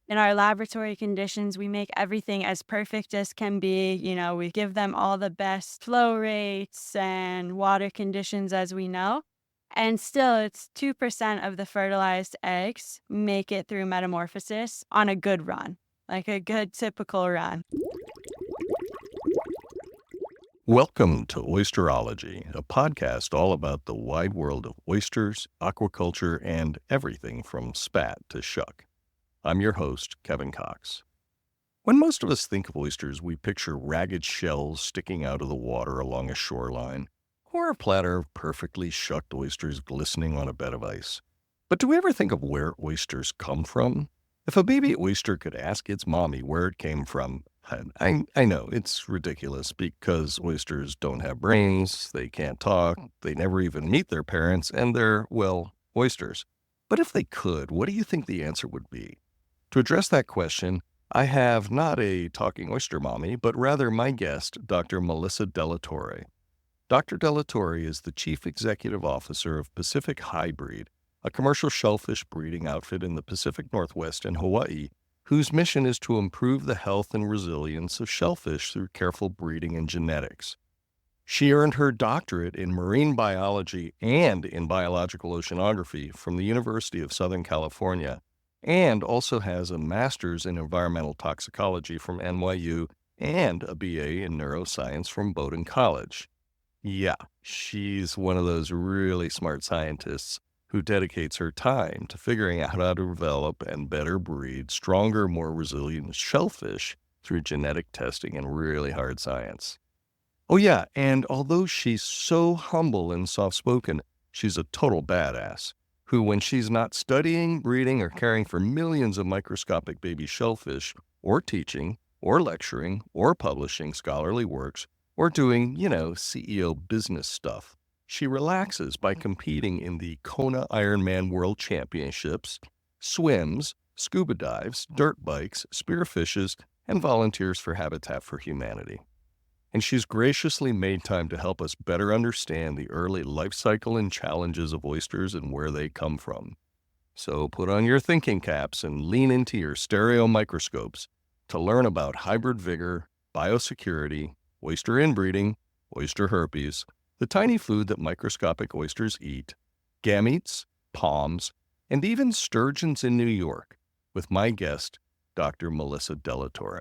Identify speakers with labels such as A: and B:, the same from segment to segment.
A: In our laboratory conditions, we make everything as perfect as can be. We give them all the best flow rates and water conditions as we know. And still, it's 2% of the fertilized eggs make it through metamorphosis on a good run, like a good typical run.
B: Welcome to OYSTER-ology, a podcast all about the wide world of oysters, aquaculture, and everything from spat to shuck. I'm your host, Kevin Cox. When most of us think of oysters, we picture ragged shells sticking out of the water along a shoreline, or a platter of perfectly shucked oysters glistening on a bed of ice. But do we ever think of where oysters come from? If a baby oyster could ask its mommy where it came from, I know, it's ridiculous because oysters don't have brains, they can't talk, they never even meet their parents, and they're, well, oysters. But if they could, what do you think the answer would be? To address that question, I have not a talking oyster mommy, but rather my guest, Dr. Melissa DellaTorre. Dr. DellaTorre is the Chief Executive Officer of Pacific Hybreed, a commercial shellfish breeding outfit in the Pacific Northwest and Hawaii, whose mission is to improve the health and resilience of shellfish through careful breeding and genetics. She earned her doctorate in marine biology and in biological oceanography from the University of Southern California, and also has a master's in environmental toxicology from NYU and a BA in neuroscience from Bowdoin College. Yeah, she's one of those really smart scientists who dedicates her time to figuring out how to develop and better breed stronger, more resilient shellfish through genetic testing and really hard science. Oh yeah, and although she's so humble and soft-spoken, she's a total badass who, when she's not studying, breeding, or caring for millions of microscopic baby shellfish, or teaching, or lecturing, or publishing scholarly works, or doing, CEO business stuff, she relaxes by competing in the Kona Ironman World Championships, swims, scuba dives, dirt bikes, spearfishes, and volunteers for Habitat for Humanity. And she's graciously made time to help us better understand the early life cycle and challenges of oysters and where they come from. So put on your thinking caps and lean into your stereo microscopes to learn about hybrid vigor, biosecurity, oyster inbreeding, oyster herpes, the tiny food that microscopic oysters eat, gametes, POMS, and even sturgeons in New York, with my guest, Dr. Melissa DellaTorre.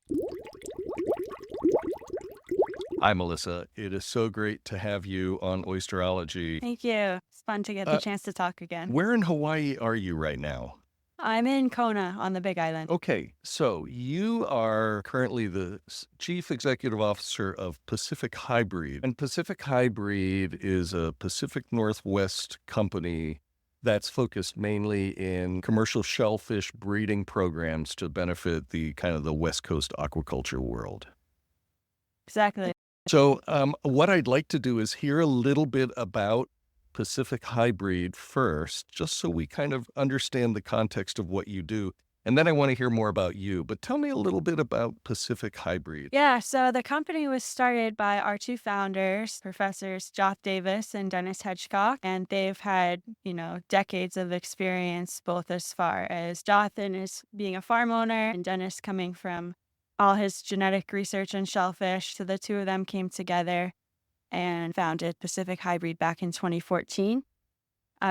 B: Hi, Melissa. It is so great to have you on OYSTER-ology.
A: Thank you. It's fun to get the chance to talk again.
B: Where in Hawaii are you right now?
A: I'm in Kona on the Big Island.
B: Okay, so you are currently the Chief Executive Officer of Pacific Hybreed. And Pacific Hybreed is a Pacific Northwest company that's focused mainly in commercial shellfish breeding programs to benefit the West Coast aquaculture world.
A: Exactly.
B: So what I'd like to do is hear a little bit about Pacific Hybreed first, just so we kind of understand the context of what you do. And then I want to hear more about you. But tell me a little bit about Pacific Hybreed.
A: Yeah, so the company was started by our two founders, Professors Joth Davis and Dennis Hedgecock, and they've had, decades of experience, both as far as Jonathan is being a farm owner and Dennis coming from all his genetic research on shellfish. So the two of them came together and founded Pacific Hybreed back in 2014,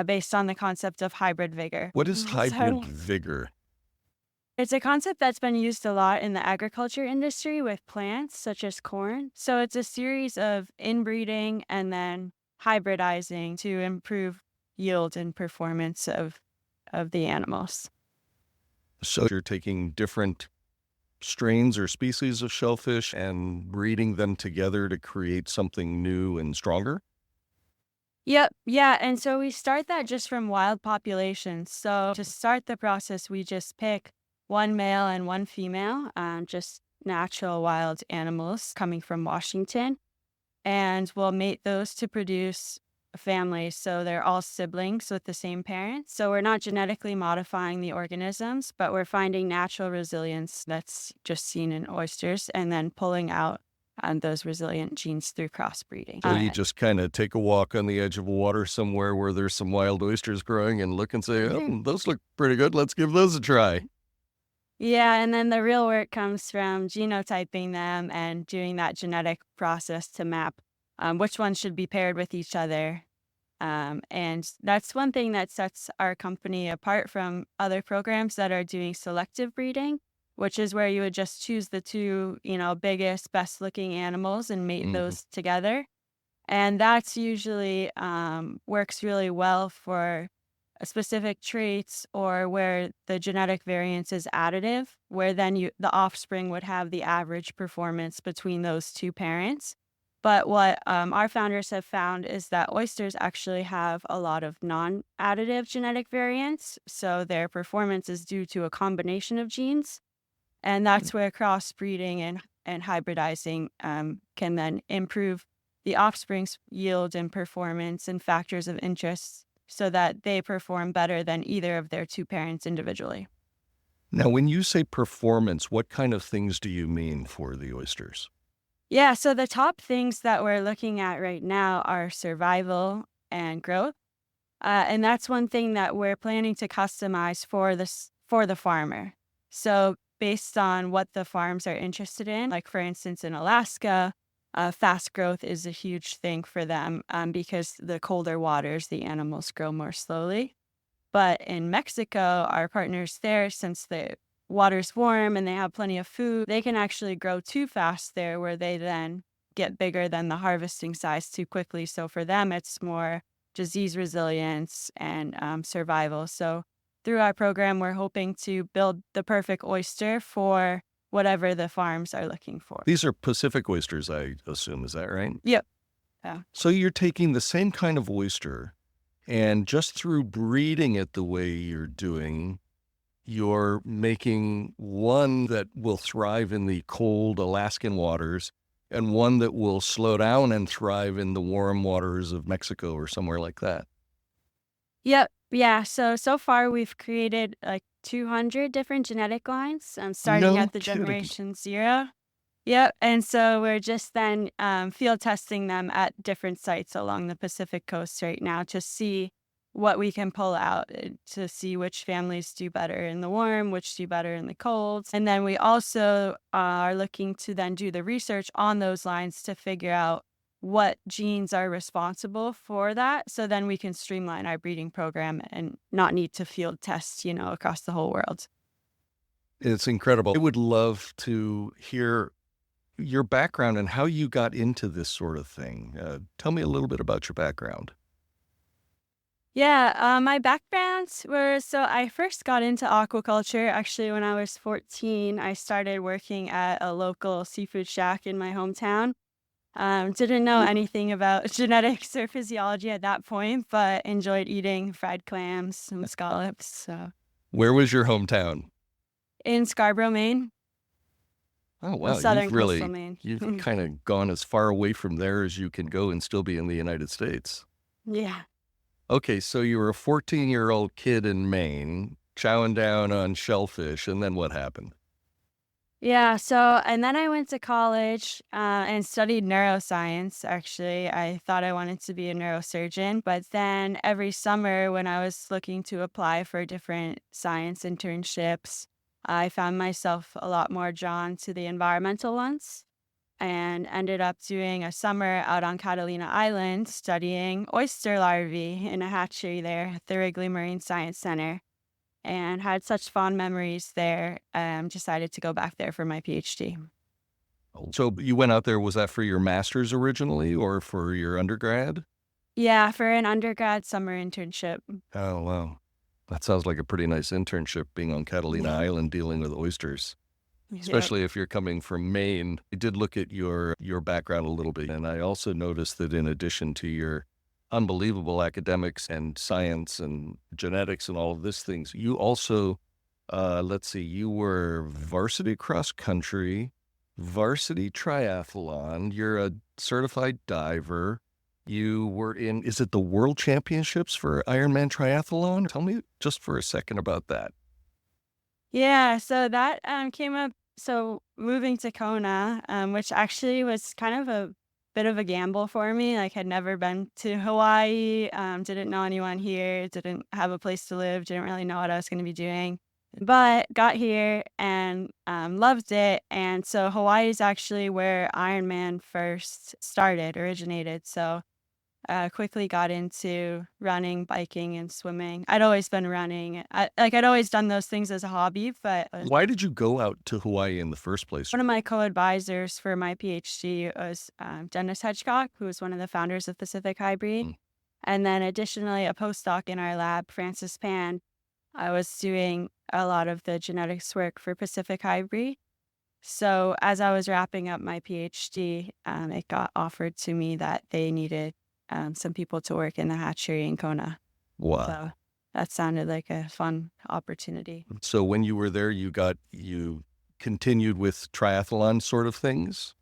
A: based on the concept of hybrid vigor.
B: What is hybrid
A: So
B: vigor?
A: it's a concept that's been used a lot in the agriculture industry with plants such as corn. So it's a series of inbreeding and then hybridizing to improve yield and performance of the animals.
B: So you're taking different strains or species of shellfish and breeding them together to create something new and stronger?
A: Yep. Yeah. And so we start that just from wild populations. So to start the process, we just pick one male and one female, just natural wild animals coming from Washington. And we'll mate those to produce a family. So they're all siblings with the same parents. So we're not genetically modifying the organisms, but we're finding natural resilience that's just seen in oysters and then pulling out those resilient genes through crossbreeding.
B: So you just kind of take a walk on the edge of water somewhere where there's some wild oysters growing and look and say, oh, those look pretty good. Let's give those a try.
A: Yeah, and then the real work comes from genotyping them and doing that genetic process to map which ones should be paired with each other. And that's one thing that sets our company apart from other programs that are doing selective breeding, which is where you would just choose the two, biggest, best looking animals and mate
B: Hmm.
A: those together. And that's usually works really well for specific traits or where the genetic variance is additive, where then the offspring would have the average performance between those two parents. But what our founders have found is that oysters actually have a lot of non-additive genetic variance, so their performance is due to a combination of genes, and that's where crossbreeding and hybridizing can then improve the offspring's yield and performance and factors of interest so that they perform better than either of their two parents individually.
B: Now, when you say performance, what kind of things do you mean for the oysters?
A: Yeah, so the top things that we're looking at right now are survival and growth. And that's one thing that we're planning to customize for the farmer. So based on what the farms are interested in, like for instance in Alaska, fast growth is a huge thing for them because the colder waters, the animals grow more slowly. But in Mexico, our partners there, since the water's warm and they have plenty of food, they can actually grow too fast there, where they then get bigger than the harvesting size too quickly. So for them, it's more disease resilience and survival. So through our program, we're hoping to build the perfect oyster for whatever the farms are looking for.
B: These are Pacific oysters, I assume. Is that right?
A: Yep. Yeah.
B: So you're taking the same kind of oyster, and just through breeding it the way you're doing, you're making one that will thrive in the cold Alaskan waters and one that will slow down and thrive in the warm waters of Mexico or somewhere like that.
A: Yep. Yeah. So far we've created like 200 different genetic lines, starting
B: No
A: at the
B: kidding.
A: generation zero. Yep. And so we're just then field testing them at different sites along the Pacific coast right now to see what we can pull out to see which families do better in the warm, which do better in the cold. And then we also are looking to then do the research on those lines to figure out what genes are responsible for that. So then we can streamline our breeding program and not need to field test, across the whole world.
B: It's incredible. I would love to hear your background and how you got into this sort of thing. Tell me a little bit about your background.
A: Yeah, my backgrounds were so I first got into aquaculture actually when I was 14. I started working at a local seafood shack in my hometown. Didn't know anything about genetics or physiology at that point, but enjoyed eating fried clams and scallops. So
B: Where was your hometown?
A: in Scarborough, Maine,
B: Oh,
A: in
B: wow.
A: southern coastal Maine.
B: You've kind of gone as far away from there as you can go and still be in the United States.
A: Yeah.
B: Okay, so you were a 14-year-old kid in Maine, chowing down on shellfish, and then what happened?
A: Yeah, so and then I went to college and studied neuroscience. Actually, I thought I wanted to be a neurosurgeon, but then every summer when I was looking to apply for different science internships, I found myself a lot more drawn to the environmental ones and ended up doing a summer out on Catalina Island studying oyster larvae in a hatchery there at the Wrigley Marine Science Center and had such fond memories there. Decided to go back there for my PhD.
B: So you went out there, was that for your master's originally or for your undergrad?
A: Yeah, for an undergrad summer internship.
B: Oh, wow. That sounds like a pretty nice internship being on Catalina
A: Yeah.
B: Island dealing with oysters,
A: Yep.
B: especially if you're coming from Maine. I did look at your background a little bit, and I also noticed that in addition to your unbelievable academics and science and genetics and all of these things, you also, let's see, you were varsity cross country, varsity triathlon, you're a certified diver. You were in, is it the World Championships for Ironman Triathlon? Tell me just for a second about that.
A: Yeah, so that came up. So moving to Kona, which actually was kind of a bit of a gamble for me. Like, had never been to Hawaii, didn't know anyone here, didn't have a place to live, didn't really know what I was going to be doing. but got here and loved it. And so Hawaii is actually where Ironman first originated. So quickly got into running, biking, and swimming. I'd always been running. I'd always done those things as a hobby, but
B: Why did you go out to Hawaii in the first place?
A: one of my co-advisors for my PhD was Dennis Hedgecock, who was one of the founders of Pacific Hybreed.
B: Mm.
A: And then additionally, a postdoc in our lab, Francis Pan. I was doing a lot of the genetics work for Pacific Hybreed. So as I was wrapping up my PhD, it got offered to me that they needed some people to work in the hatchery in Kona.
B: Wow.
A: So that sounded like a fun opportunity.
B: So when you were there, you continued with triathlon sort of things?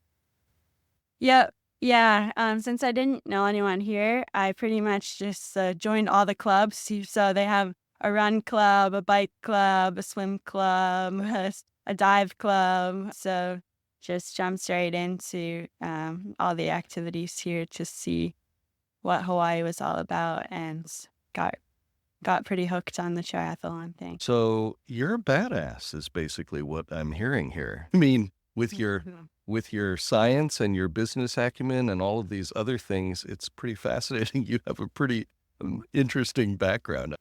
A: Yep. Yeah. Since I didn't know anyone here, I pretty much just joined all the clubs. So they have a run club, a bike club, a swim club, a dive club. So just jumped straight into all the activities here to see what Hawaii was all about, and got pretty hooked on the triathlon thing.
B: So you're a badass is basically what I'm hearing here. I mean, with your science and your business acumen and all of these other things, it's pretty fascinating. You have a pretty interesting background.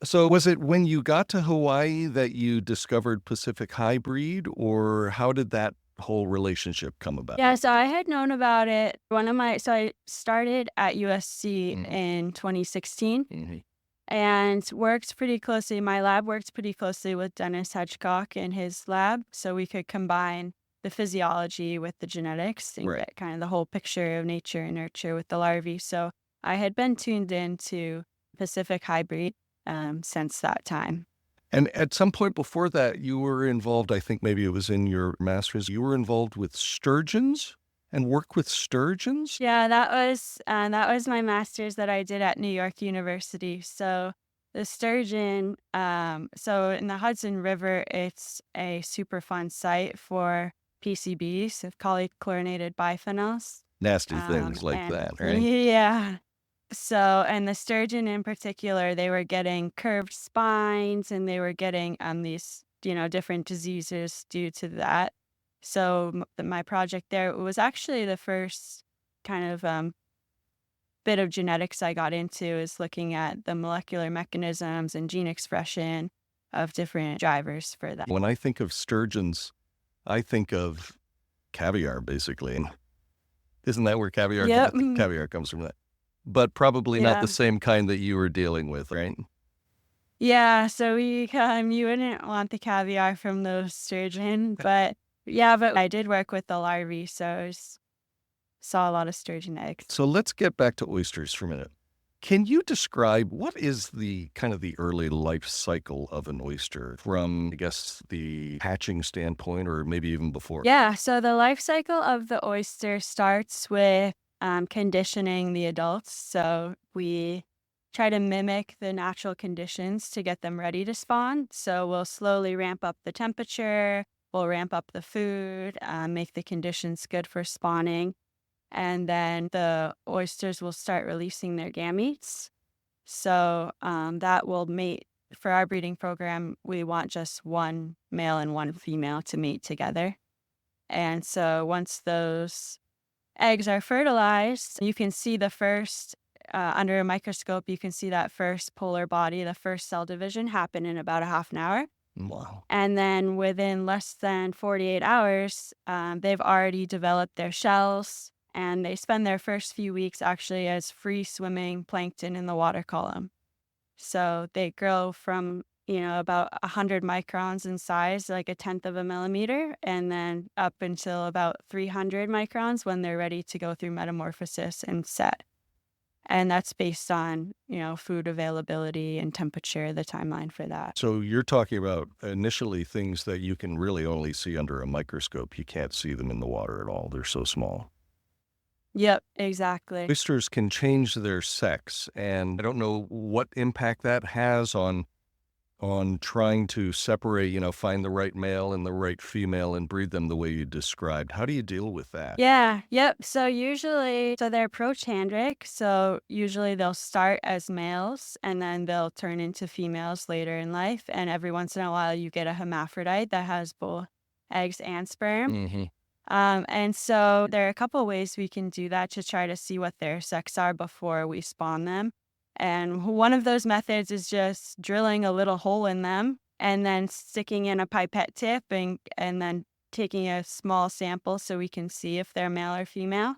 B: So was it when you got to Hawaii that you discovered Pacific Hybreed, or how did that whole relationship come about?
A: Yeah, so I had known about it. So I started at USC in 2016 and worked pretty closely. My lab worked pretty closely with Dennis Hedgecock in his lab, so we could combine the physiology with the genetics and
B: Right.
A: get kind of the whole picture of nature and nurture with the larvae. So I had been tuned into Pacific Hybreed since that time.
B: And at some point before that, you were involved, I think maybe it was in your master's, you were involved with sturgeons and work with sturgeons?
A: Yeah, that was my master's that I did at New York University. So the sturgeon, so in the Hudson River, it's a super fun site for PCBs, so polychlorinated biphenyls.
B: Nasty things like
A: And
B: that, right?
A: yeah. So, and the sturgeon in particular, they were getting curved spines and they were getting these, different diseases due to that. So my project there was actually the first kind of bit of genetics I got into, is looking at the molecular mechanisms and gene expression of different drivers for that.
B: When I think of sturgeons, I think of caviar, basically. Isn't that where caviar,
A: Yep.
B: caviar comes from? That, but probably not
A: Yeah.
B: the same kind that you were dealing with, right?
A: Yeah, so you wouldn't want the caviar from those sturgeon, but I did work with the larvae, so saw a lot of sturgeon eggs.
B: So let's get back to oysters for a minute. Can you describe what is the kind of the early life cycle of an oyster from, I guess, the hatching standpoint, or maybe even before?
A: Yeah, so the life cycle of the oyster starts with conditioning the adults. So we try to mimic the natural conditions to get them ready to spawn. So we'll slowly ramp up the temperature, we'll ramp up the food, make the conditions good for spawning. And then the oysters will start releasing their gametes. So that will mate. For our breeding program, we want just one male and one female to mate together. And so once those eggs are fertilized, you can see the first, under a microscope, you can see that first polar body, the first cell division happen in about a half an hour.
B: Wow.
A: And then within less than 48 hours, they've already developed their shells, and they spend their first few weeks actually as free swimming plankton in the water column. So they grow from, about 100 microns in size, like a tenth of a millimeter, and then up until about 300 microns when they're ready to go through metamorphosis and set. And that's based on, food availability and temperature, the timeline for that.
B: So you're talking about initially things that you can really only see under a microscope. You can't see them in the water at all. They're so small.
A: Yep, exactly.
B: Oysters can change their sex, and I don't know what impact that has on on trying to separate, find the right male and the right female and breed them the way you described. How do you deal with that?
A: Yeah, yep. So they're protandric. So usually they'll start as males and then they'll turn into females later in life. And every once in a while, you get a hermaphrodite that has both eggs and sperm.
B: Hmm.
A: And so there are a couple ways we can do that to try to see what their sex are before we spawn them. And one of those methods is just drilling a little hole in them and then sticking in a pipette tip and then taking a small sample so we can see if they're male or female.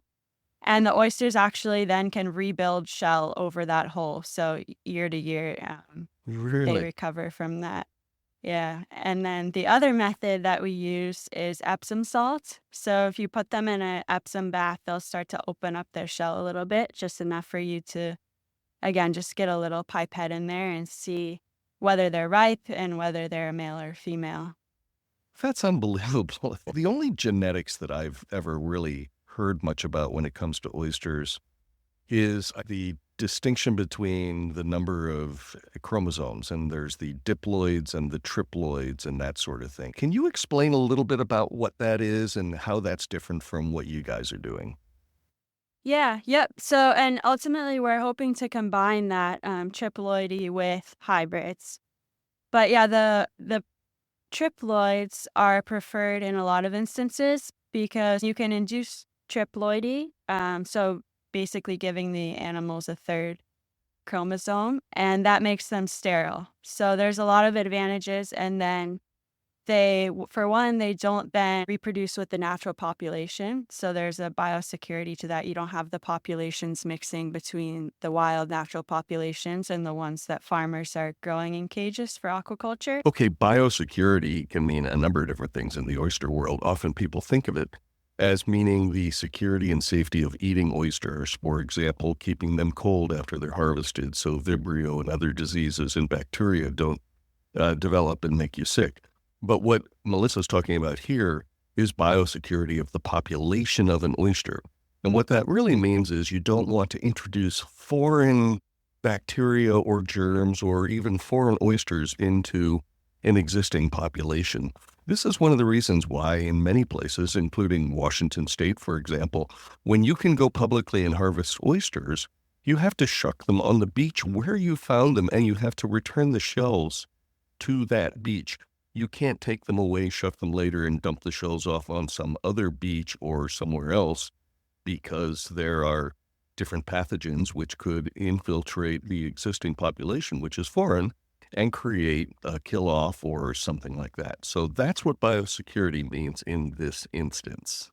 A: And the oysters actually then can rebuild shell over that hole. So year to year, they
B: Really?
A: recover from that. Yeah. And then the other method that we use is Epsom salt. So if you put them in an Epsom bath, they'll start to open up their shell a little bit, just enough for you to, again, just get a little pipette in there and see whether they're ripe and whether they're a male or female.
B: That's unbelievable. The only genetics that I've ever really heard much about when it comes to oysters is the distinction between the number of chromosomes, and there's the diploids and the triploids and that sort of thing. Can you explain a little bit about what that is and how that's different from what you guys are doing?
A: Yeah, yep. So, and ultimately, we're hoping to combine that triploidy with hybrids. But yeah, the triploids are preferred in a lot of instances because you can induce triploidy, so basically giving the animals a third chromosome, and that makes them sterile. So there's a lot of advantages, and then for one, they don't then reproduce with the natural population. So there's a biosecurity to that. You don't have the populations mixing between the wild natural populations and the ones that farmers are growing in cages for aquaculture.
B: Okay, biosecurity can mean a number of different things in the oyster world. Often people think of it as meaning the security and safety of eating oysters, for example, keeping them cold after they're harvested so Vibrio and other diseases and bacteria don't develop and make you sick. But what Melissa's talking about here is biosecurity of the population of an oyster. And what that really means is you don't want to introduce foreign bacteria or germs or even foreign oysters into an existing population. This is one of the reasons why in many places, including Washington State, for example, when you can go publicly and harvest oysters, you have to shuck them on the beach where you found them, and you have to return the shells to that beach. You can't take them away, shuck them later, and dump the shells off on some other beach or somewhere else because there are different pathogens which could infiltrate the existing population, which is foreign, and create a kill-off or something like that. So that's what biosecurity means in this instance.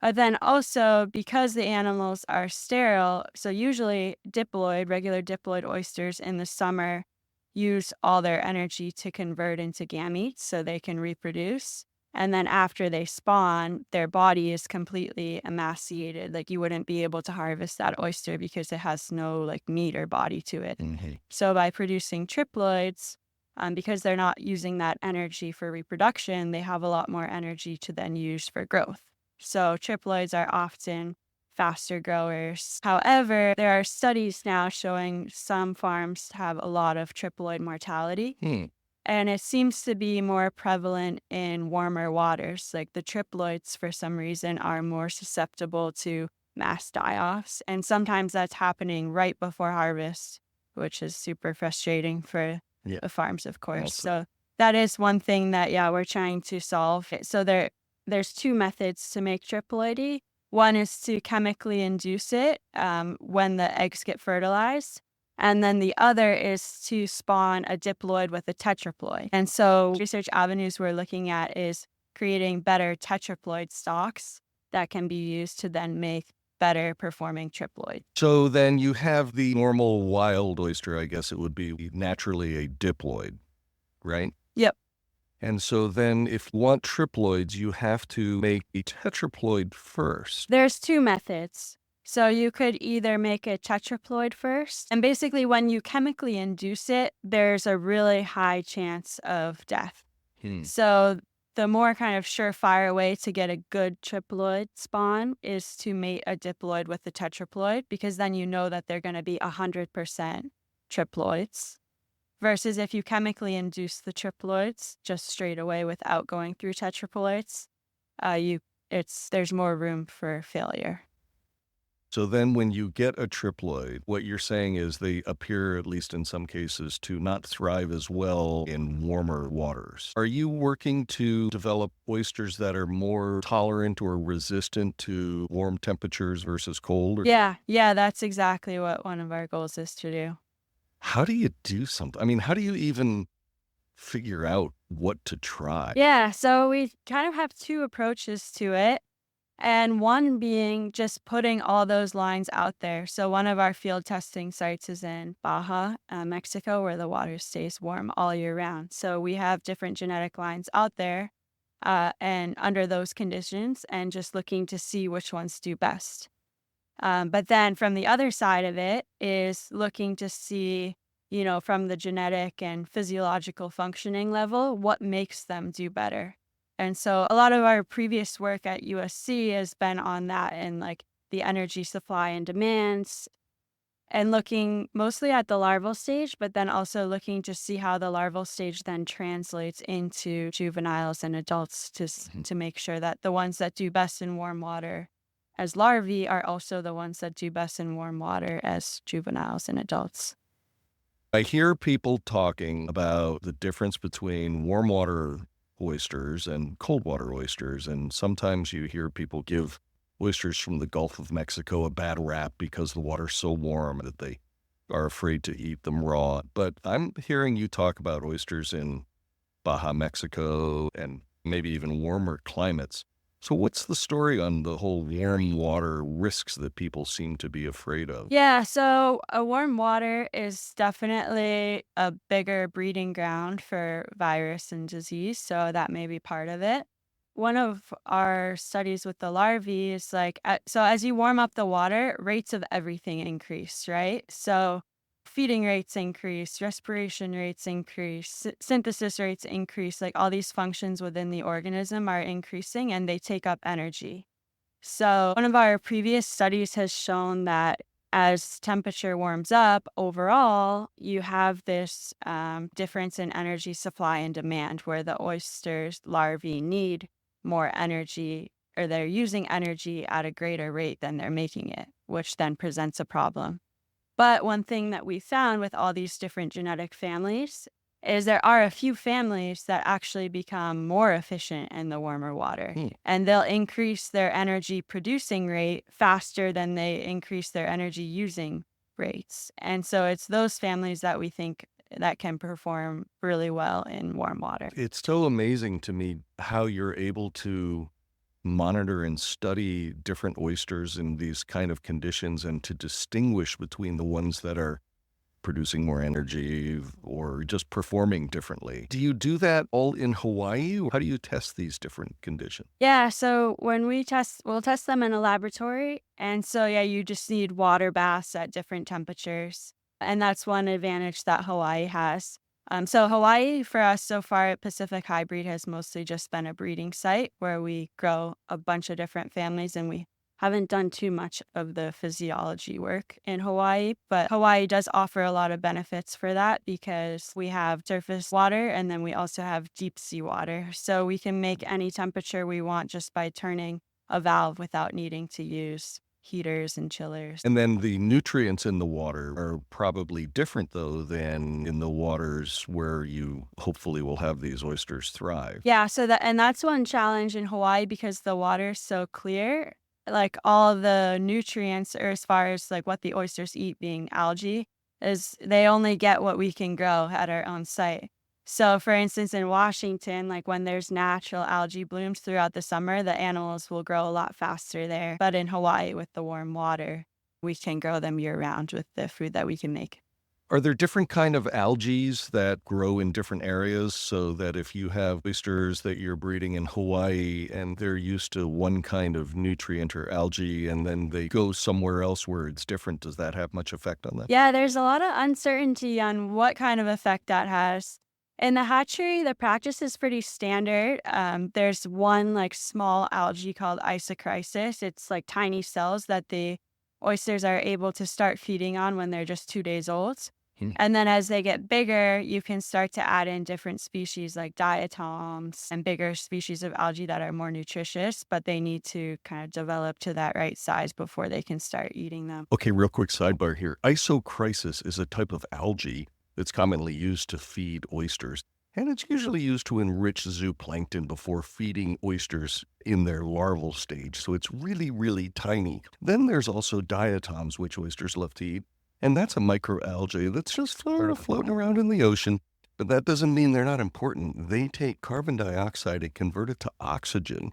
A: But then also, because the animals are sterile, so usually regular diploid oysters in the summer use all their energy to convert into gametes so they can reproduce. And then after they spawn, their body is completely emaciated. Like you wouldn't be able to harvest that oyster because it has no like meat or body to it.
B: Mm-hmm.
A: So by producing triploids, because they're not using that energy for reproduction, they have a lot more energy to then use for growth. So triploids are often faster growers. However, there are studies now showing some farms have a lot of triploid mortality. And it seems to be more prevalent in warmer waters. Like the triploids, for some reason, are more susceptible to mass die-offs. And sometimes that's happening right before harvest, which is super frustrating for the farms, of course. So that is one thing that, we're trying to solve. So there's two methods to make triploidy. One is to chemically induce it when the eggs get fertilized. And then the other is to spawn a diploid with a tetraploid. And so research avenues we're looking at is creating better tetraploid stocks that can be used to then make better performing triploid.
B: So then you have the normal wild oyster, I guess it would be naturally a diploid, right?
A: Yep.
B: And so then if you want triploids, you have to make a tetraploid first.
A: There's two methods. So you could either make a tetraploid first, and basically when you chemically induce it, there's a really high chance of death. So the more kind of surefire way to get a good triploid spawn is to mate a diploid with a tetraploid, because then you know that they're going to be 100% triploids. versus if you chemically induce the triploids just straight away without going through tetraploids, you there's more room for failure.
B: So then when you get a triploid, what you're saying is they appear, at least in some cases, to not thrive as well in warmer waters. Are you working to develop oysters that are more tolerant or resistant to warm temperatures versus cold?
A: Yeah, that's exactly what one of our goals is to do.
B: How do you do something? I mean, how do you even figure out what to try?
A: Yeah, so we kind of have two approaches to it. And one being just putting all those lines out there. So one of our field testing sites is in Baja, Mexico, where the water stays warm all year round. So we have different genetic lines out there and under those conditions and just looking to see which ones do best. But then from the other side of it is looking to see, from the genetic and physiological functioning level, what makes them do better. And so a lot of our previous work at USC has been on that and like the energy supply and demands and looking mostly at the larval stage, but then also looking to see how the larval stage then translates into juveniles and adults to make sure that the ones that do best in warm water as larvae are also the ones that do best in warm water as juveniles and adults.
B: I hear people talking about the difference between warm water oysters and cold water oysters. And sometimes you hear people give oysters from the Gulf of Mexico a bad rap because the water's so warm that they are afraid to eat them raw. But I'm hearing you talk about oysters in Baja, Mexico, and maybe even warmer climates. So what's the story on the whole warm water risks that people seem to be afraid of?
A: Yeah, so warm water is definitely a bigger breeding ground for virus and disease, so that may be part of it. One of our studies with the larvae is like, so as you warm up the water, rates of everything increase, right? So feeding rates increase, respiration rates increase, synthesis rates increase, like all these functions within the organism are increasing and they take up energy. So one of our previous studies has shown that as temperature warms up, overall, you have this difference in energy supply and demand where the oysters larvae need more energy or they're using energy at a greater rate than they're making it, which then presents a problem. But one thing that we found with all these different genetic families is there are a few families that actually become more efficient in the warmer water. And they'll increase their energy producing rate faster than they increase their energy using rates. And so it's those families that we think that can perform really well in warm water.
B: It's so amazing to me how you're able to monitor and study different oysters in these kind of conditions and to distinguish between the ones that are producing more energy or just performing differently. Do you do that all in Hawaii? How do you test these different conditions?
A: Yeah, so when we'll test them in a laboratory. And so, yeah, you just need water baths at different temperatures. And that's one advantage that Hawaii has. So Hawaii for us so far at Pacific Hybreed has mostly just been a breeding site where we grow a bunch of different families and we haven't done too much of the physiology work in Hawaii, but Hawaii does offer a lot of benefits for that because we have surface water and then we also have deep sea water. So we can make any temperature we want just by turning a valve without needing to use heaters and chillers.
B: And then the nutrients in the water are probably different, though, than in the waters where you hopefully will have these oysters thrive.
A: Yeah, and that's one challenge in Hawaii because the water is so clear. Like all the nutrients, or as far as like what the oysters eat, being algae, is they only get what we can grow at our own site. So, for instance, in Washington, like when there's natural algae blooms throughout the summer, the animals will grow a lot faster there. But in Hawaii, with the warm water, we can grow them year round with the food that we can make.
B: Are there different kind of algae that grow in different areas so that if you have oysters that you're breeding in Hawaii and they're used to one kind of nutrient or algae and then they go somewhere else where it's different, does that have much effect on them?
A: Yeah, there's a lot of uncertainty on what kind of effect that has. In the hatchery, the practice is pretty standard. There's one like small algae called isochrysis. It's like tiny cells that the oysters are able to start feeding on when they're just 2 days old.
B: Hmm.
A: And then as they get bigger, you can start to add in different species like diatoms and bigger species of algae that are more nutritious, but they need to kind of develop to that right size before they can start eating them.
B: Okay, real quick sidebar here. Isochrysis is a type of algae that's commonly used to feed oysters, and it's usually used to enrich zooplankton before feeding oysters in their larval stage. So it's really, really tiny. Then there's also diatoms, which oysters love to eat, and that's a microalgae that's just sort of floating around in the ocean. But that doesn't mean they're not important. They take carbon dioxide and convert it to oxygen.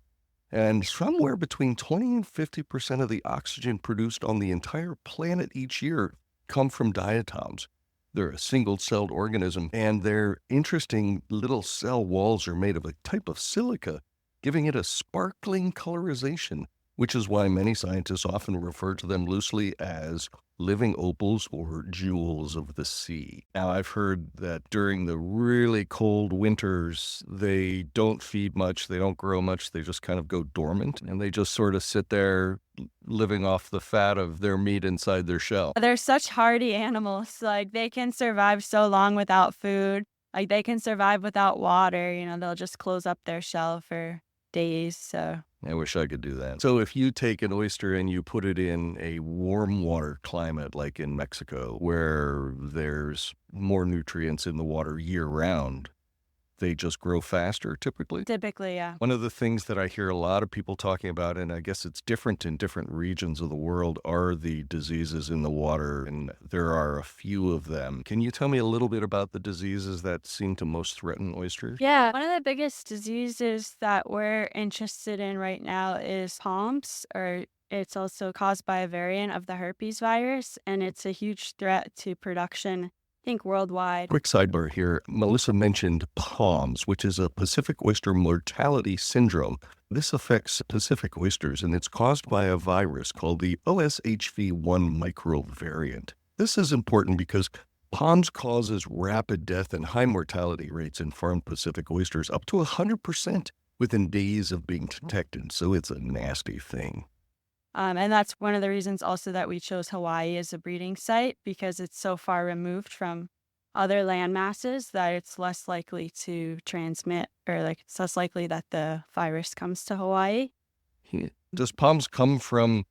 B: And somewhere between 20 and 50% of the oxygen produced on the entire planet each year come from diatoms. They're a single-celled organism, and their interesting little cell walls are made of a type of silica, giving it a sparkling colorization, which is why many scientists often refer to them loosely as living opals or jewels of the sea. Now, I've heard that during the really cold winters, they don't feed much, they don't grow much, they just kind of go dormant, and they just sort of sit there living off the fat of their meat inside their shell.
A: They're such hardy animals. Like they can survive so long without food. Like they can survive without water. They'll just close up their shell for days. So
B: I wish I could do that. So if you take an oyster and you put it in a warm water climate like in Mexico, where there's more nutrients in the water year round, they just grow faster typically.
A: typically, yeah.
B: One of the things that I hear a lot of people talking about, and I guess it's different in different regions of the world, are the diseases in the water, and there are a few of them. Can you tell me a little bit about the diseases that seem to most threaten oysters?
A: Yeah, one of the biggest diseases that we're interested in right now is POMS, or it's also caused by a variant of the herpes virus, and it's a huge threat to production, I think, worldwide.
B: Quick sidebar here. Melissa mentioned POMS, which is a Pacific Oyster Mortality Syndrome. This affects Pacific oysters, and it's caused by a virus called the OSHV1 microvariant. This is important because POMS causes rapid death and high mortality rates in farmed Pacific oysters, up to 100% within days of being detected. So it's a nasty thing.
A: And that's one of the reasons also that we chose Hawaii as a breeding site, because it's so far removed from other land masses that it's less likely to transmit, or like it's less likely that the virus comes to Hawaii.
B: Does POMS come from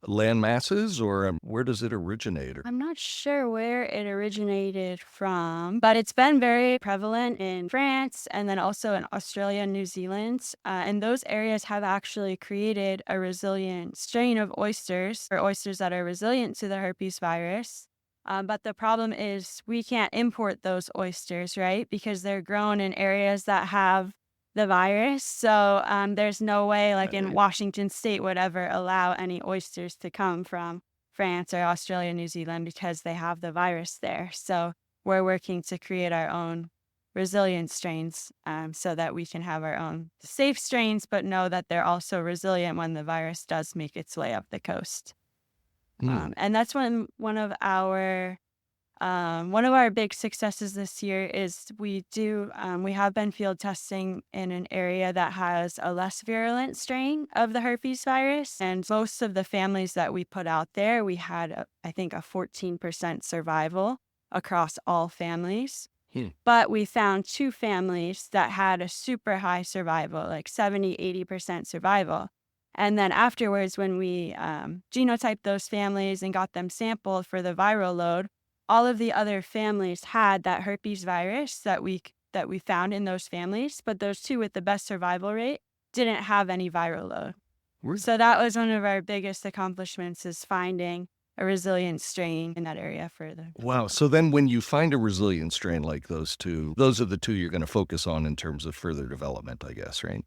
B: land masses, or where does it originate?
A: I'm not sure where it originated from, but it's been very prevalent in France and then also in Australia and New Zealand. And those areas have actually created a resilient strain of oysters, or oysters that are resilient to the herpes virus. But the problem is we can't import those oysters, right? Because they're grown in areas that have the virus. So there's no way, like in Washington State, would ever allow any oysters to come from France or Australia, New Zealand, because they have the virus there. So we're working to create our own resilient strains so that we can have our own safe strains, but know that they're also resilient when the virus does make its way up the coast. And that's one of our big successes this year is we have been field testing in an area that has a less virulent strain of the herpes virus. And most of the families that we put out there, we had, I think, a 14% survival across all families. But we found 2 families that had a super high survival, like 70, 80% survival. And then afterwards, when we genotyped those families and got them sampled for the viral load, all of the other families had that herpes virus that we found in those families, but those 2 with the best survival rate didn't have any viral load. So that was one of our biggest accomplishments, is finding a resilient strain in that area further.
B: Wow. So then when you find a resilient strain like those 2, those are the 2 you're going to focus on in terms of further development, I guess, right?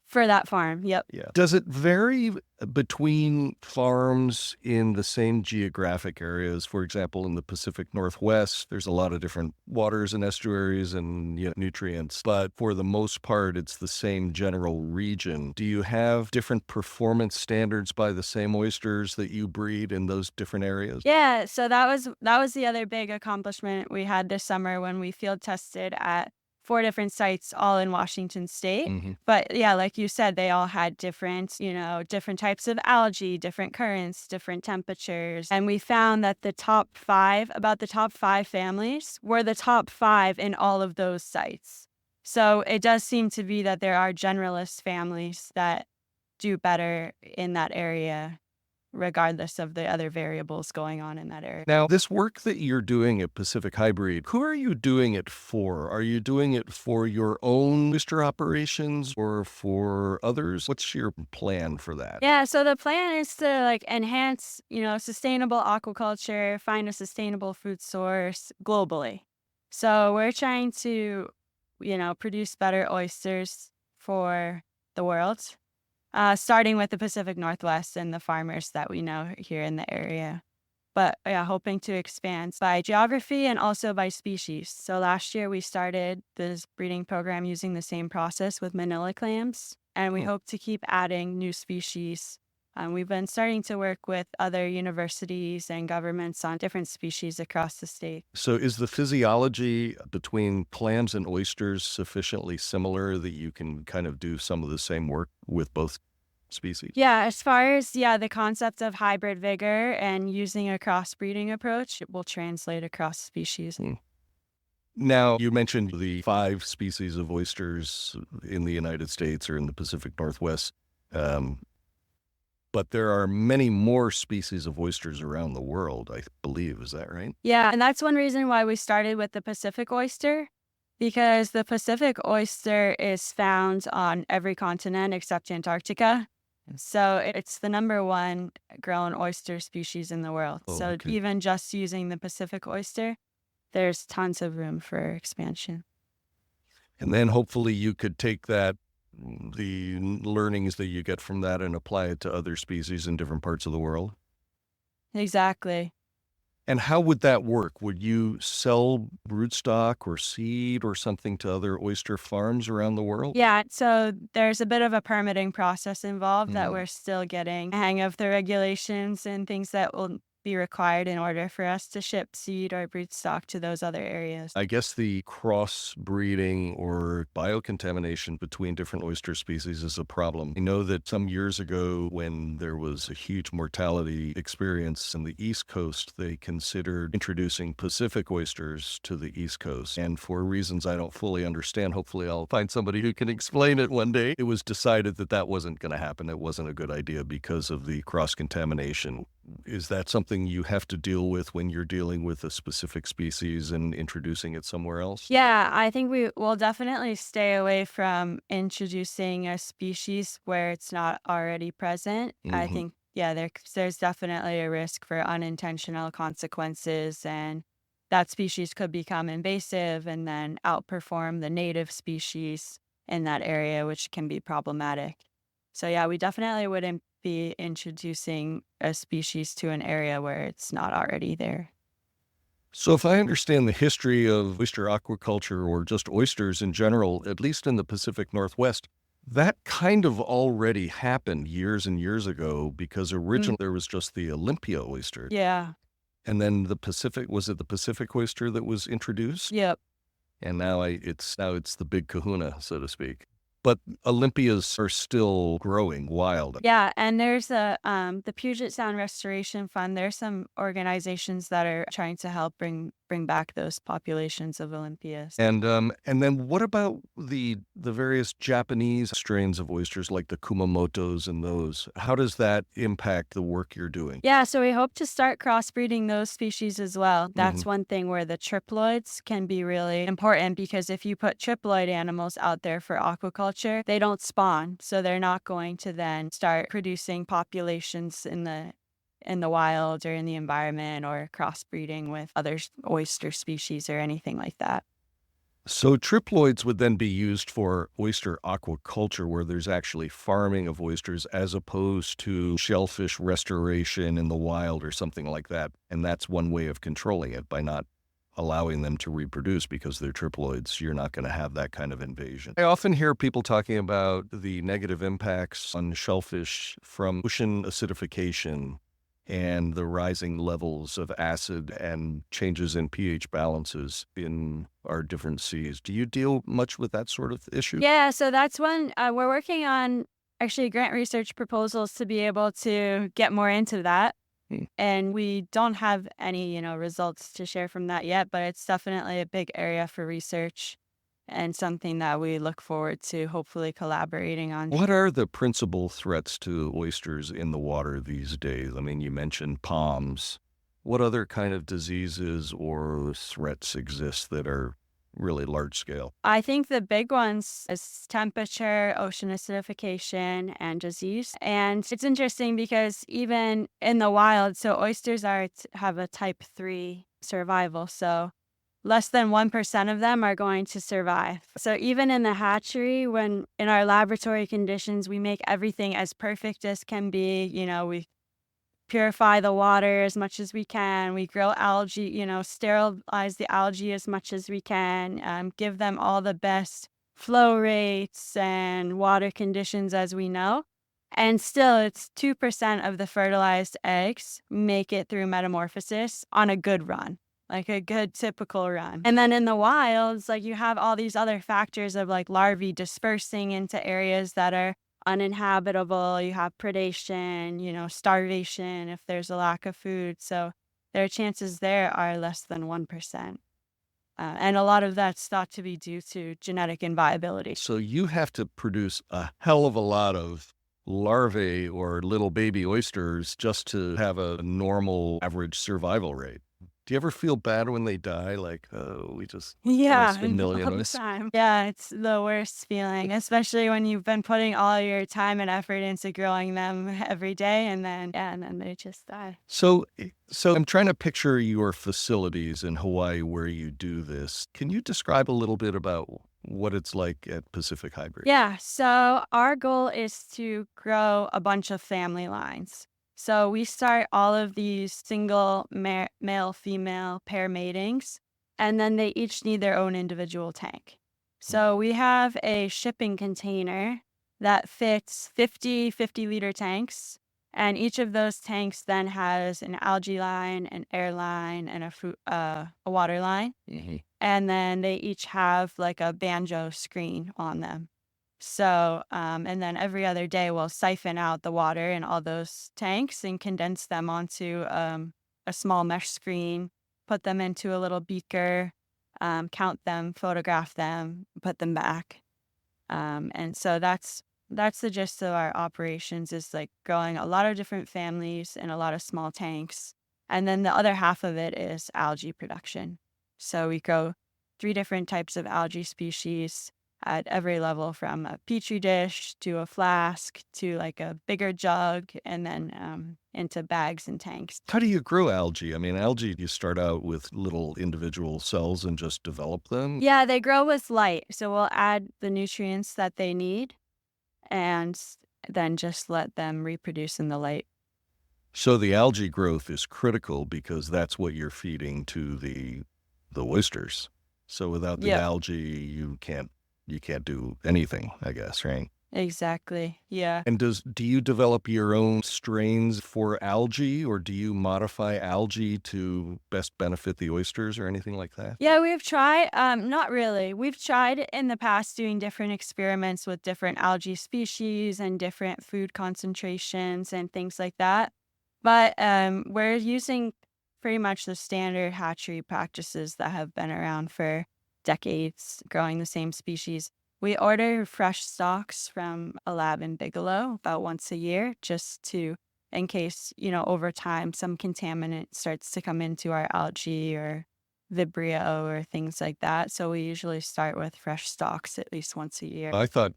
A: For that farm, yep.
B: Yeah. Does it vary between farms in the same geographic areas? For example, in the Pacific Northwest, there's a lot of different waters and estuaries and nutrients, but for the most part, it's the same general region. Do you have different performance standards by the same oysters that you breed in those different areas?
A: Yeah, so that was the other big accomplishment we had this summer when we field tested at 4 different sites all in Washington state.
B: Hmm.
A: But yeah, like you said, they all had different, different types of algae, different currents, different temperatures. And we found that about the top 5 families were the top 5 in all of those sites. So it does seem to be that there are generalist families that do better in that area, regardless of the other variables going on in that area.
B: Now, this work that you're doing at Pacific Hybreed, who are you doing it for? Are you doing it for your own oyster operations or for others? What's your plan for that?
A: Yeah, so the plan is to enhance, sustainable aquaculture, find a sustainable food source globally. So we're trying to, produce better oysters for the world, starting with the Pacific Northwest and the farmers that we know here in the area. But yeah, hoping to expand by geography and also by species. So last year we started this breeding program using the same process with manila clams, and we
B: Hmm.
A: hope to keep adding new species. We've been starting to work with other universities and governments on different species across the state.
B: So is the physiology between clams and oysters sufficiently similar that you can kind of do some of the same work with both species?
A: Yeah, as far as the concept of hybrid vigor and using a crossbreeding approach, it will translate across species.
B: Hmm. Now, you mentioned the 5 species of oysters in the United States or in the Pacific Northwest, um, but there are many more species of oysters around the world, I believe. Is that right?
A: Yeah, and that's one reason why we started with the Pacific oyster, because the Pacific oyster is found on every continent except Antarctica. So it's the number 1 grown oyster species in the world.
B: Oh,
A: So
B: okay.
A: even just using the Pacific oyster, there's tons of room for expansion.
B: And then hopefully you could take that, the learnings that you get from that, and apply it to other species in different parts of the world.
A: Exactly.
B: And how would that work? Would you sell broodstock or seed or something to other oyster farms around the world?
A: Yeah, so there's a bit of a permitting process involved that
B: Mhm.
A: we're still getting a hang of the regulations and things that will be required in order for us to ship seed or broodstock to those other areas.
B: I guess the crossbreeding or biocontamination between different oyster species is a problem. I know that some years ago, when there was a huge mortality experience in the East Coast, they considered introducing Pacific oysters to the East Coast. And for reasons I don't fully understand, hopefully I'll find somebody who can explain it one day, it was decided that that wasn't going to happen. It wasn't a good idea because of the cross-contamination. Is that something you have to deal with when you're dealing with a specific species and introducing it somewhere else?
A: Yeah, I think we will definitely stay away from introducing a species where it's not already present. I
B: Hmm.
A: think, yeah, there's definitely a risk for unintentional consequences, and that species could become invasive and then outperform the native species in that area, which can be problematic. So, yeah, we definitely wouldn't be introducing a species to an area where it's not already there.
B: So, if I understand the history of oyster aquaculture or just oysters in general, at least in the Pacific Northwest, that kind of already happened years and years ago because
A: Mm,
B: originally there was just the Olympia oyster.
A: yeah.
B: And then was it the Pacific oyster that was introduced?
A: Yep.
B: And now it's the big kahuna, so to speak. But Olympias are still growing wild.
A: Yeah, and there's the Puget Sound Restoration Fund. There's some organizations that are trying to help bring back those populations of Olympias.
B: And then what about the various Japanese strains of oysters like the Kumamotos and those? How does that impact the work you're doing?
A: Yeah, so we hope to start crossbreeding those species as well.
B: Hmm.
A: That's one thing where the triploids can be really important, because if you put triploid animals out there for aquaculture, they don't spawn. So they're not going to then start producing populations in the wild or in the environment, or crossbreeding with other oyster species or anything like that.
B: So triploids would then be used for oyster aquaculture, where there's actually farming of oysters as opposed to shellfish restoration in the wild or something like that. And that's one way of controlling it, by not allowing them to reproduce, because they're triploids. You're not going to have that kind of invasion. I often hear people talking about the negative impacts on shellfish from ocean acidification. and the rising levels of acid and changes in pH balances in our different seas. Do you deal much with that sort of issue?
A: Yeah, so that's when we're working on actually grant research proposals to be able to get more into that.
B: Hmm.
A: And we don't have any, results to share from that yet, but it's definitely a big area for research and something that we look forward to hopefully collaborating on.
B: What are the principal threats to oysters in the water these days? I mean, you mentioned POMS. What other kind of diseases or threats exist that are really large scale?
A: I think the big ones is temperature, ocean acidification, and disease. And it's interesting because even in the wild, so oysters have a type 3 survival. So less than 1% of them are going to survive. So even in the hatchery, when in our laboratory conditions, we make everything as perfect as can be. We purify the water as much as we can. We grow algae, sterilize the algae as much as we can, give them all the best flow rates and water conditions as we know. And still, it's 2% of the fertilized eggs make it through metamorphosis on a good run, like a good typical run. And then in the wilds, like you have all these other factors of like larvae dispersing into areas that are uninhabitable. You have predation, starvation if there's a lack of food. So their chances there are less than 1%. And a lot of that's thought to be due to genetic inviability.
B: So you have to produce a hell of a lot of larvae or little baby oysters just to have a normal average survival rate. Do you ever feel bad when they die? Like, oh, we just
A: Yeah,
B: lost a million
A: all the
B: oysters.
A: time. Yeah, it's the worst feeling, especially when you've been putting all your time and effort into growing them every day, and then they just die.
B: So I'm trying to picture your facilities in Hawaii where you do this. Can you describe a little bit about what it's like at Pacific Hybrid?
A: Yeah, so our goal is to grow a bunch of family lines. So we start all of these single male female pair matings, and then they each need their own individual tank. So we have a shipping container that fits 50-liter tanks, and each of those tanks then has an algae line, an air line, and a water line.
B: Mhm.
A: And then they each have like a banjo screen on them. So, and then every other day we'll siphon out the water in all those tanks and condense them onto a small mesh screen, put them into a little beaker, count them, photograph them, put them back. And so that's the gist of our operations is like growing a lot of different families in a lot of small tanks. And then the other half of it is algae production. So we grow 3 different types of algae species at every level from a petri dish to a flask to like a bigger jug and then into bags and tanks.
B: How do you grow algae? I mean, algae, you start out with little individual cells and just develop them.
A: Yeah, they grow with light. So we'll add the nutrients that they need and then just let them reproduce in the light.
B: So the algae growth is critical because that's what you're feeding to the oysters. So without the
A: Yep,
B: algae, you can't do anything, I guess, right?
A: exactly. Yeah.
B: And do you develop your own strains for algae, or do you modify algae to best benefit the oysters or anything like that?
A: Yeah, we've tried, not really. We've tried in the past doing different experiments with different algae species and different food concentrations and things like that. But we're using pretty much the standard hatchery practices that have been around for decades, growing the same species. We order fresh stocks from a lab in Bigelow about once a year, just to, in case, over time, some contaminant starts to come into our algae or Vibrio or things like that. So we usually start with fresh stocks at least once a year.
B: I thought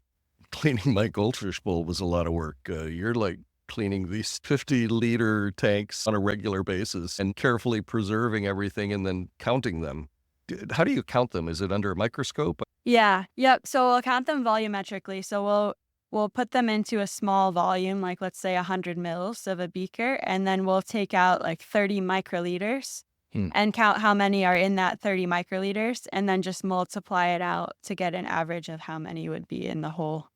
B: cleaning my goldfish bowl was a lot of work. You're like cleaning these 50-liter tanks on a regular basis and carefully preserving everything and then counting them. How do you count them? Is it under a microscope?
A: Yeah. Yep. So we'll count them volumetrically. So we'll put them into a small volume, like let's say 100 mils of a beaker, and then we'll take out like 30 microliters
B: Hmm.
A: and count how many are in that 30 microliters, and then just multiply it out to get an average of how many would be in the whole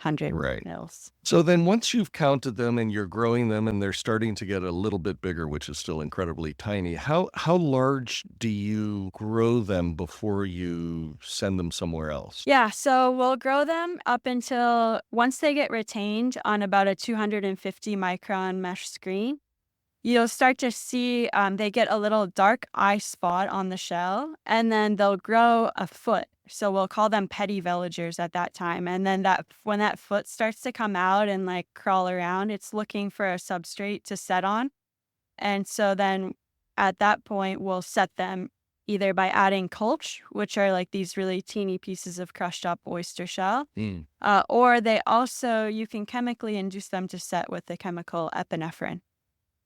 A: 100
B: Right.
A: mils.
B: So then once you've counted them and you're growing them and they're starting to get a little bit bigger, which is still incredibly tiny, how large do you grow them before you send them somewhere else?
A: Yeah, so we'll grow them up until once they get retained on about a 250 micron mesh screen. You'll start to see they get a little dark eye spot on the shell, and then they'll grow a foot. So we'll call them petty villagers at that time. And then when that foot starts to come out and like crawl around, it's looking for a substrate to set on. And so then at that point, we'll set them either by adding culch, which are like these really teeny pieces of crushed up oyster shell, or you can chemically induce them to set with the chemical epinephrine.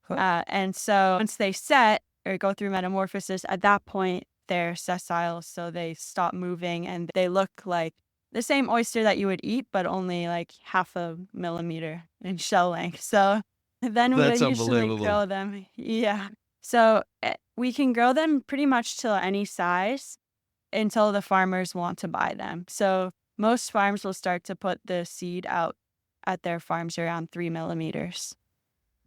A: And so once they set or go through metamorphosis, at that point, they're sessile. So they stop moving and they look like the same oyster that you would eat, but only like half a millimeter in shell length. So then we'll
B: That's
A: usually
B: unbelievable.
A: grow them. Yeah. So we can grow them pretty much to any size until the farmers want to buy them. So most farms will start to put the seed out at their farms around 3 millimeters.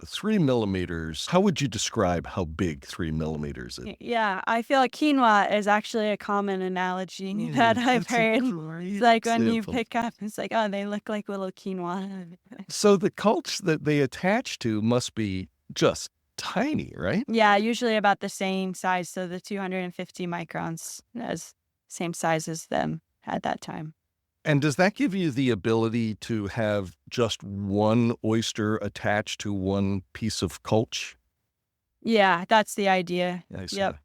B: 3 millimeters. How would you describe how big 3 millimeters is?
A: Yeah, I feel like quinoa is actually a common analogy that I've heard. It's like when you pick up, it's like, oh, they look like little quinoa.
B: So the culch that they attach to must be just tiny, right?
A: Yeah, usually about the same size. So the 250 microns is same size as them at that time.
B: And does that give you the ability to have just one oyster attached to one piece of culch?
A: Yeah, that's the idea.
B: I see.
A: Yep.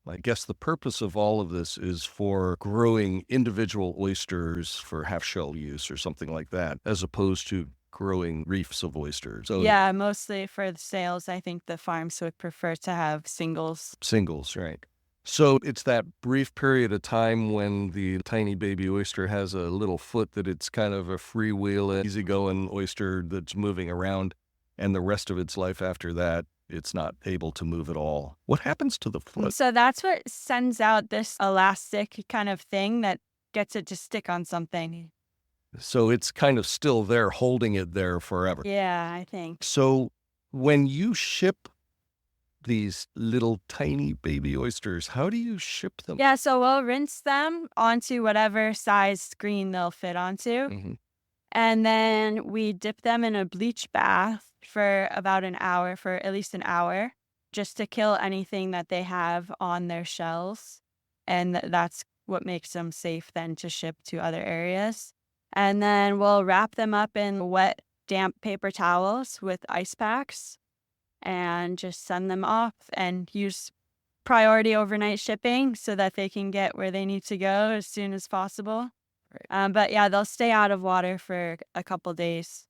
B: I guess the purpose of all of this is for growing individual oysters for half-shell use or something like that, as opposed to growing reefs of oysters. So
A: Yeah, mostly for the sales. I think the farms would prefer to have singles.
B: singles, right. So it's that brief period of time when the tiny baby oyster has a little foot that it's kind of a freewheeling, easygoing oyster that's moving around, and the rest of its life after that, it's not able to move at all. What happens to the foot?
A: So that's what sends out this elastic kind of thing that gets it to stick on something.
B: So it's kind of still there, holding it there forever.
A: Yeah, I think.
B: So when you ship these little tiny baby oysters, how do you ship them?
A: Yeah, so we'll rinse them onto whatever size screen they'll fit onto.
B: Mhm.
A: And then we dip them in a bleach bath for about an hour, for at least an hour, just to kill anything that they have on their shells. And that's what makes them safe then to ship to other areas. And then we'll wrap them up in wet, damp paper towels with ice packs and just send them off and use priority overnight shipping so that they can get where they need to go as soon as possible. But yeah, they'll stay out of water for a couple days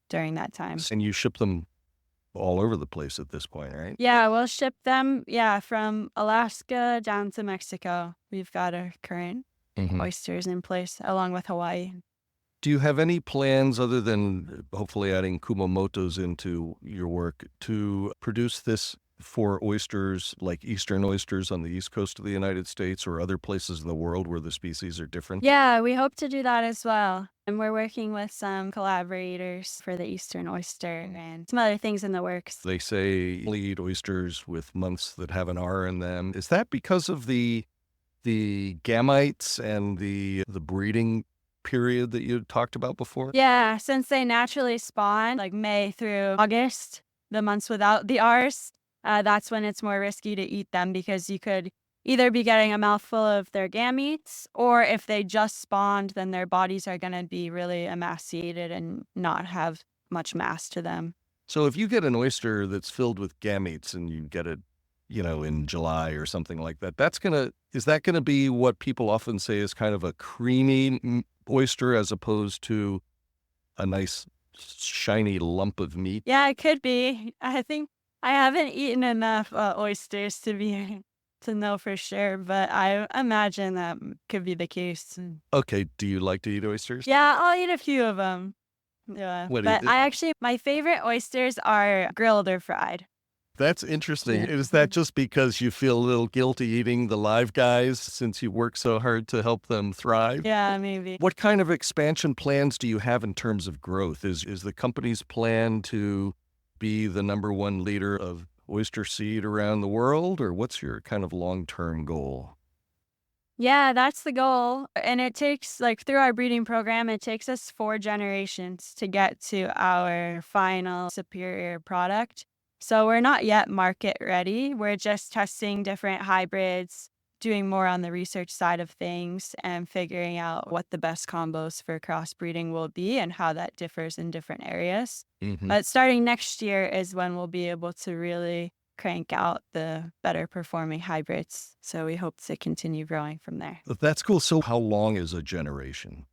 A: during that time.
B: And you ship them all over the place at this point, right?
A: Yeah, we'll ship them, from Alaska down to Mexico. We've got our current oysters in place along with Hawaii.
B: Do you have any plans other than hopefully adding Kumamotos into your work to produce this for oysters like eastern oysters on the east coast of the United States or other places in the world where the species are different?
A: Yeah, we hope to do that as well. And we're working with some collaborators for the eastern oyster and some other things in the works.
B: They say only eat oysters with months that have an R in them. Is that because of the gametes and the breeding period that you talked about before?
A: Yeah, since they naturally spawn like May through August, the months without the R's, that's when it's more risky to eat them because you could either be getting a mouthful of their gametes, or if they just spawned, then their bodies are going to be really emaciated and not have much mass to them.
B: So if you get an oyster that's filled with gametes and you get it, in July or something like that, is that going to be what people often say is kind of a creamy oyster as opposed to a nice shiny lump of meat?
A: Yeah, it could be. I think I haven't eaten enough oysters to know for sure, but I imagine that could be the case.
B: Okay, do you like to eat oysters?
A: Yeah, I'll eat a few of them. Yeah,
B: What do you
A: but my favorite oysters are grilled or fried.
B: That's interesting.
A: Yeah.
B: Is that just because you feel a little guilty eating the live guys since you work so hard to help them thrive?
A: Yeah, maybe.
B: What kind of expansion plans do you have in terms of growth? Is the company's plan to be the number one leader of oyster seed around the world, or what's your kind of long-term goal?
A: Yeah, that's the goal. And it takes, like, through our breeding program, it takes us 4 generations to get to our final superior product. So we're not yet market ready. We're just testing different hybrids, doing more on the research side of things, and figuring out what the best combos for crossbreeding will be and how that differs in different areas.
B: Mhm.
A: But starting next year is when we'll be able to really crank out the better performing hybrids. So we hope to continue growing from there.
B: That's cool. So how long is a generation?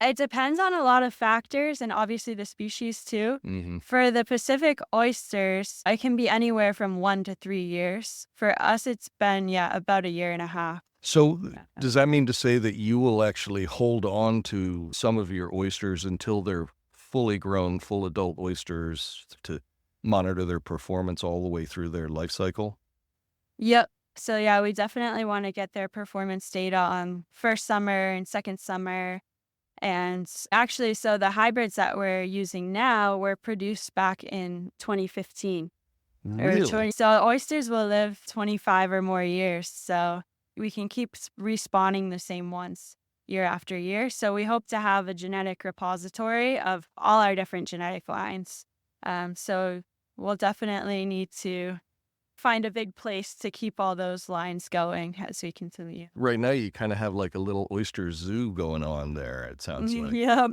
A: It depends on a lot of factors and obviously the species too.
B: Mhm.
A: For the Pacific oysters, it can be anywhere from 1 to 3 years. For us, it's been, yeah, about a year and a half.
B: So
A: Yeah.
B: does that mean to say that you will actually hold on to some of your oysters until they're fully grown, full adult oysters to monitor their performance all the way through their life cycle?
A: Yep. So yeah, we definitely want to get their performance data on first summer and second summer. And actually, so the hybrids that we're using now were produced back in 2015 or
B: Really?
A: 20. So oysters will live 25 or more years. So we can keep respawning the same ones year after year. So we hope to have a genetic repository of all our different genetic lines. So we'll definitely need to find a big place to keep all those lines going as we continue.
B: Right now, you kind of have like a little oyster zoo going on there, it sounds like.
A: Yep.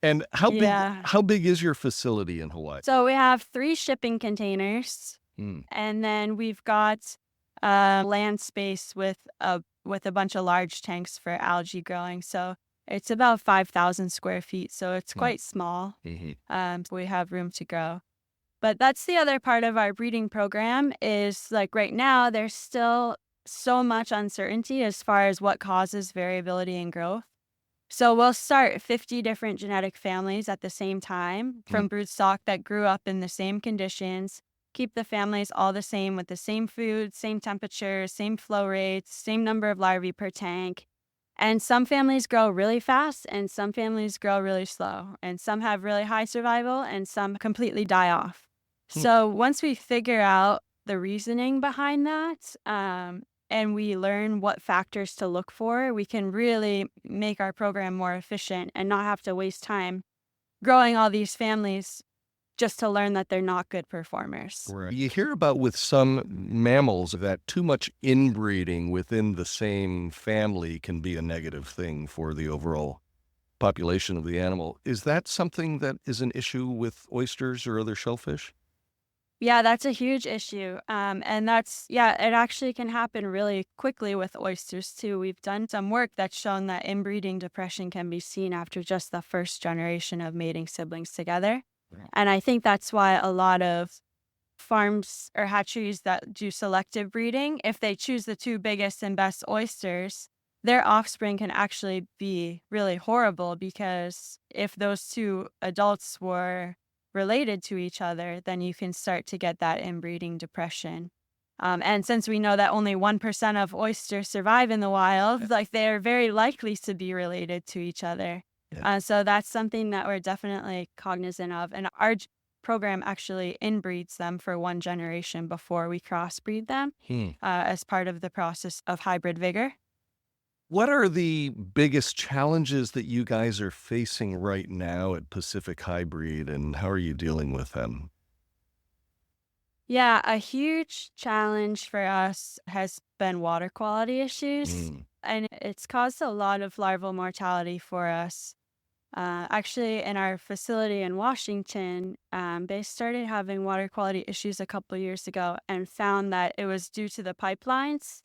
B: And
A: Yeah.
B: how big is your facility in Hawaii?
A: So we have 3 shipping containers,
B: Hmm.
A: and then we've got land space with a bunch of large tanks for algae growing. So it's about 5,000 square feet. So it's
B: Hmm.
A: quite small.
B: Mhm.
A: We have room to grow. But that's the other part of our breeding program is, like, right now, there's still so much uncertainty as far as what causes variability in growth. So we'll start 50 different genetic families at the same time
B: Mm.
A: from broodstock that grew up in the same conditions, keep the families all the same with the same food, same temperature, same flow rates, same number of larvae per tank. And some families grow really fast and some families grow really slow. And some have really high survival and some completely die off.
B: Hmm.
A: So once we figure out the reasoning behind that, and we learn what factors to look for, we can really make our program more efficient and not have to waste time growing all these families just to learn that they're not good performers.
B: Right. You hear about with some mammals that too much inbreeding within the same family can be a negative thing for the overall population of the animal. Is that something that is an issue with oysters or other shellfish?
A: Yeah, that's a huge issue. And yeah, it actually can happen really quickly with oysters too. We've done some work that's shown that inbreeding depression can be seen after just the first generation of mating siblings together.
B: Yeah.
A: And I think that's why a lot of farms or hatcheries that do selective breeding, if they choose the 2 biggest and best oysters, their offspring can actually be really horrible because if those 2 adults were related to each other, then you can start to get that inbreeding depression. And since we know that only 1% of oysters survive in the wild, like, they're very likely to be related to each other.
B: Yeah.
A: So that's something that we're definitely cognizant of. And our program actually inbreeds them for 1 generation before we crossbreed them as part of the process of hybrid vigor.
B: What are the biggest challenges that you guys are facing right now at Pacific Hybreed, and how are you dealing with them?
A: Yeah, a huge challenge for us has been water quality issues,
B: Mm.
A: and it's caused a lot of larval mortality for us. Actually, in our facility in Washington, they started having water quality issues a couple years ago and found that it was due to the pipelines.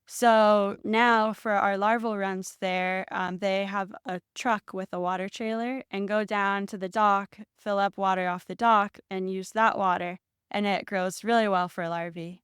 A: So now for our larval runs there, they have a truck with a water trailer and go down to the dock, fill up water off the dock, and use that water. And it grows really well for larvae.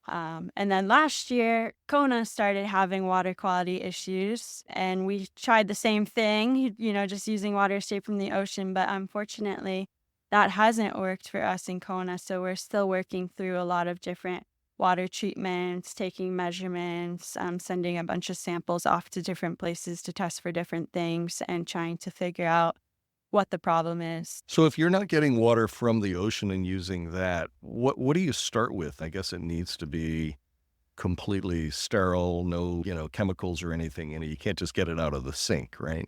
A: And then last year, Kona started having water quality issues, and we tried the same thing, just using water straight from the ocean. But unfortunately, that hasn't worked for us in Kona. So we're still working through a lot of different water treatments, taking measurements, sending a bunch of samples off to different places to test for different things and trying to figure out what the problem is.
B: So if you're not getting water from the ocean and using that, what do you start with? I guess it needs to be completely sterile, no, chemicals or anything in it. You can't just get it out of the sink, right?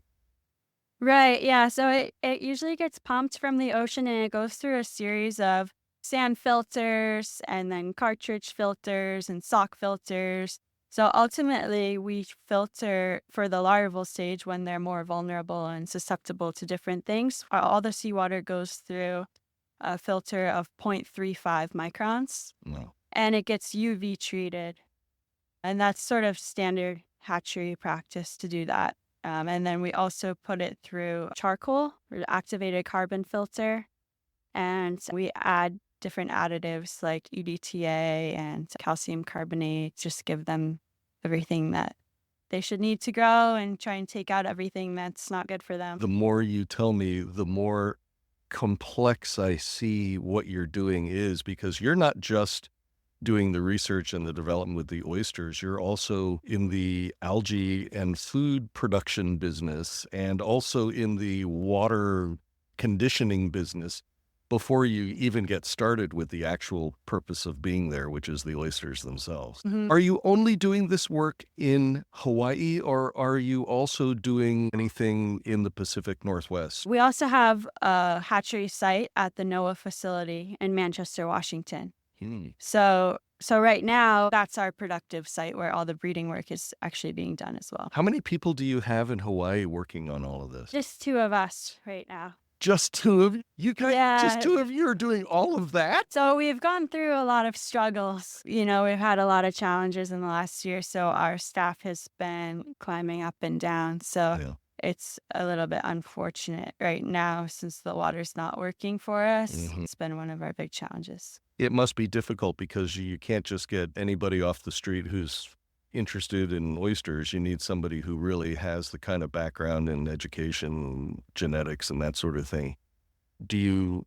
A: Right, yeah, so it usually gets pumped from the ocean, and it goes through a series of sand filters and then cartridge filters and sock filters. So ultimately, we filter for the larval stage when they're more vulnerable and susceptible to different things. All the seawater goes through a filter of 0.35 microns,
B: No.
A: and it gets UV treated. And that's sort of standard hatchery practice to do that. And then we also put it through charcoal or activated carbon filter. And we add different additives like EDTA and calcium carbonate, just give them everything that they should need to grow and try and take out everything that's not good for them.
B: The more you tell me, the more complex I see what you're doing is, because you're not just doing the research and the development with the oysters, you're also in the algae and food production business and also in the water conditioning business before you even get started with the actual purpose of being there, which is the oysters themselves.
A: Mhm.
B: Are you only doing this work in Hawaii, or are you also doing anything in the Pacific Northwest?
A: We also have a hatchery site at the NOAA facility in Manchester, Washington.
B: Hmm.
A: So right now, that's our productive site where all the breeding work is actually being done as well.
B: How many people do you have in Hawaii working on all of this?
A: Just two of us right now.
B: Just two of you? You guys, just
A: Yeah.
B: two of you are doing all of that?
A: So we've gone through a lot of struggles. We've had a lot of challenges in the last year. So our staff has been climbing up and down. So
B: Yeah.
A: it's a little bit unfortunate right now since the water's not working for us.
B: Mhm.
A: It's been one of our big challenges.
B: It must be difficult because you can't just get anybody off the street who's interested in oysters. You need somebody who really has the kind of background in education, genetics, and that sort of thing. Do you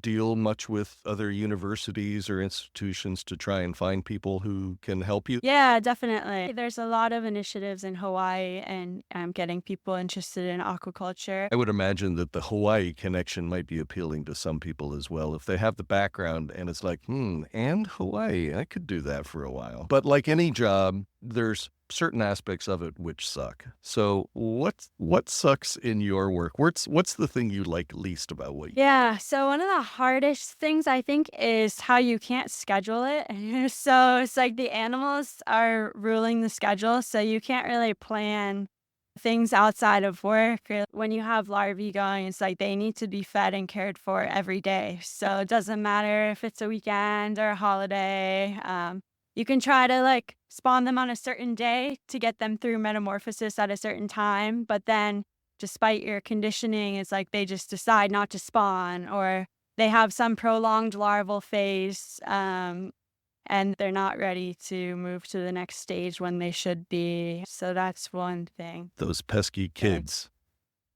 B: deal much with other universities or institutions to try and find people who can help you?
A: Yeah, definitely. There's a lot of initiatives in Hawaii and getting people interested in aquaculture.
B: I would imagine that the Hawaii connection might be appealing to some people as well. If they have the background and it's like, and Hawaii, I could do that for a while. But like any job, there's certain aspects of it which suck. So what sucks in your work? What's the thing you like least about what you
A: Yeah, so one of the hardest things I think is how you can't schedule it. So it's like the animals are ruling the schedule, so you can't really plan things outside of work. Or when you have larvae going, it's like they need to be fed and cared for every day. So it doesn't matter if it's a weekend or a holiday. You can try to like spawn them on a certain day to get them through metamorphosis at a certain time, but then despite your conditioning, it's like they just decide not to spawn or they have some prolonged larval phase and they're not ready to move to the next stage when they should be. So that's one thing.
B: those pesky kids.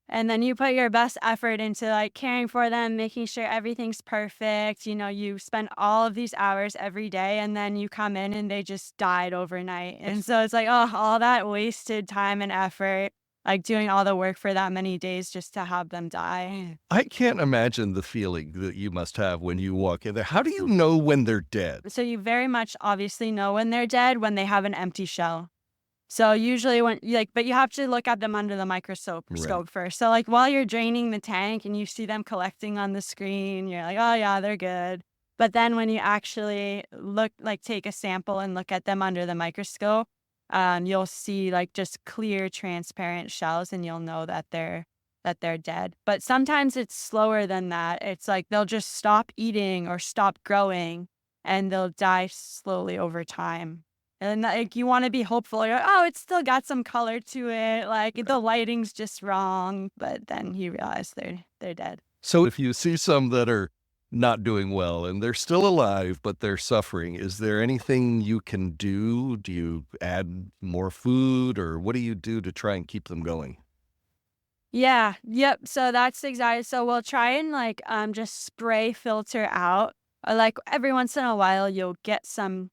A: And then you put your best effort into like caring for them, making sure everything's perfect. You spend all of these hours every day and then you come in and they just died overnight. And so it's like, oh, all that wasted time and effort, like doing all the work for that many days just to have them die.
B: I can't imagine the feeling that you must have when you walk in there. How do you know when they're dead?
A: So you very much obviously know when they're dead when they have an empty shell. So usually but you have to look at them under the microscope
B: Right.
A: first. So like while you're draining the tank and you see them collecting on the screen, you're like, oh yeah, they're good. But then when you actually take a sample and look at them under the microscope, you'll see like just clear, transparent shells, and you'll know that they're dead. But sometimes it's slower than that. It's like they'll just stop eating or stop growing, and they'll die slowly over time. And like you want to be hopeful. You're like, oh, it's still got some color to it. Like the lighting's just wrong. But then you realize they're dead.
B: So if you see some that are not doing well and they're still alive, but they're suffering, is there anything you can do? Do you add more food or what do you do to try and keep them going?
A: Yeah, yep, so that's exactly so we'll try and, just spray filter out, like, every once in a while, you'll get some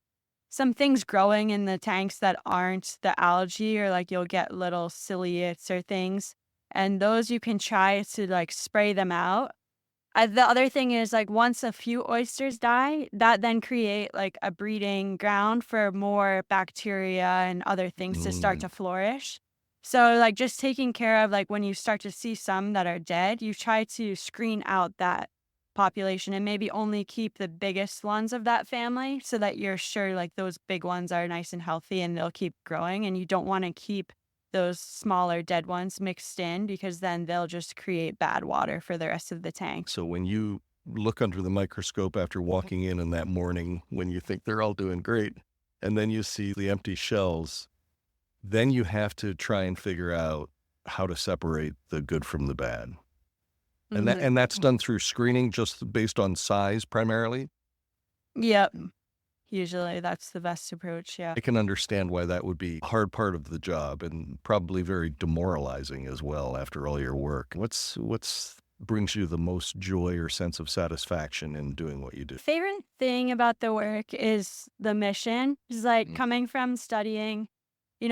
A: things growing in the tanks that aren't the algae or, like, you'll get little ciliates or things, and those you can try to, like, spray them out. The other thing is, like, once a few oysters die, that then create, like, a breeding ground for more bacteria and other things to start
B: Mm.
A: to flourish. So, like, just taking care of, like, when you start to see some that are dead, you try to screen out that population and maybe only keep the biggest ones of that family so that you're sure, like, those big ones are nice and healthy and they'll keep growing, and you don't wanna keep those smaller dead ones mixed in because then they'll just create bad water for the rest of the tank.
B: So when you look under the microscope after walking in that morning, when you think they're all doing great, and then you see the empty shells, then you have to try and figure out how to separate the good from the bad. And
A: Mhm.
B: that's done through screening just based on size primarily.
A: Yep. Usually that's the best approach, yeah.
B: I can understand why that would be a hard part of the job and probably very demoralizing as well after all your work. What's brings you the most joy or sense of satisfaction in doing what you do?
A: Favorite thing about the work is the mission. Is like
B: Mm.
A: coming from studying,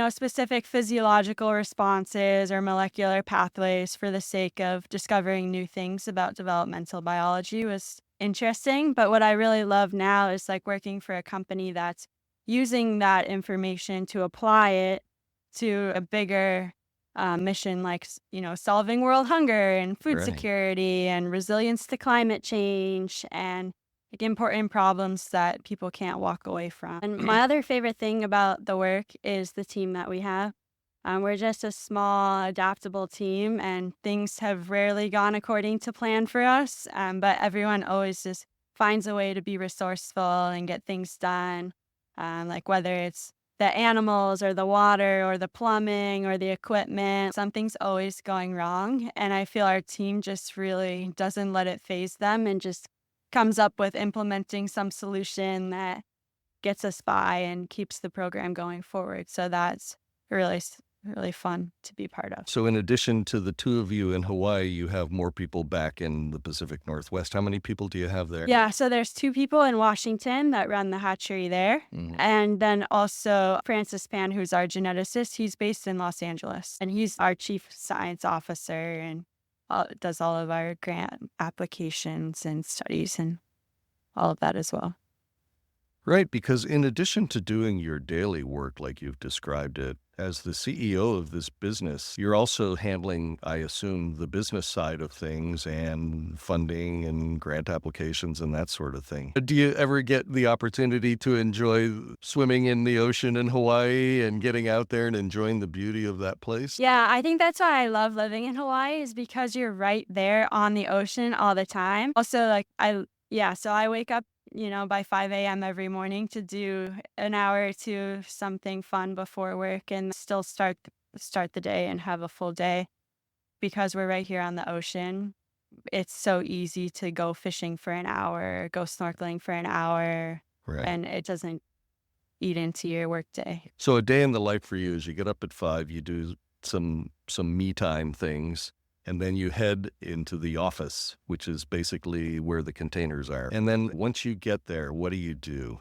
A: specific physiological responses or molecular pathways for the sake of discovering new things about developmental biology was interesting. But what I really love now is like working for a company that's using that information to apply it to a bigger mission, like, solving world hunger and food
B: Right.
A: security and resilience to climate change and like important problems that people can't walk away from. And my other favorite thing about the work is the team that we have. We're just a small, adaptable team, and things have rarely gone according to plan for us. But everyone always just finds a way to be resourceful and get things done. Like whether it's the animals or the water or the plumbing or the equipment, something's always going wrong. And I feel our team just really doesn't let it phase them and just comes up with implementing some solution that gets us by and keeps the program going forward. So that's really fun to be part of.
B: So in addition to the two of you in Hawaii, you have more people back in the Pacific Northwest. How many people do you have there?
A: Yeah, so there's two people in Washington that run the hatchery there.
B: Mhm.
A: And then also Francis Pan, who's our geneticist, he's based in Los Angeles and he's our chief science officer and does all of our grant applications and studies and all of that as well.
B: Right, because in addition to doing your daily work like you've described it, as the CEO of this business, you're also handling, I assume, the business side of things and funding and grant applications and that sort of thing. Do you ever get the opportunity to enjoy swimming in the ocean in Hawaii and getting out there and enjoying the beauty of that place?
A: Yeah, I think that's why I love living in Hawaii is because you're right there on the ocean all the time. Also, yeah, so I wake up, by 5 a.m. every morning to do an hour or two of something fun before work and still start the day and have a full day because we're right here on the ocean. It's so easy to go fishing for an hour, go snorkeling for an hour,
B: Right.
A: and it doesn't eat into your workday.
B: So a day in the life for you is you get up at 5, you do some me time things, and then you head into the office, which is basically where the containers are. And then once you get there, what do you do?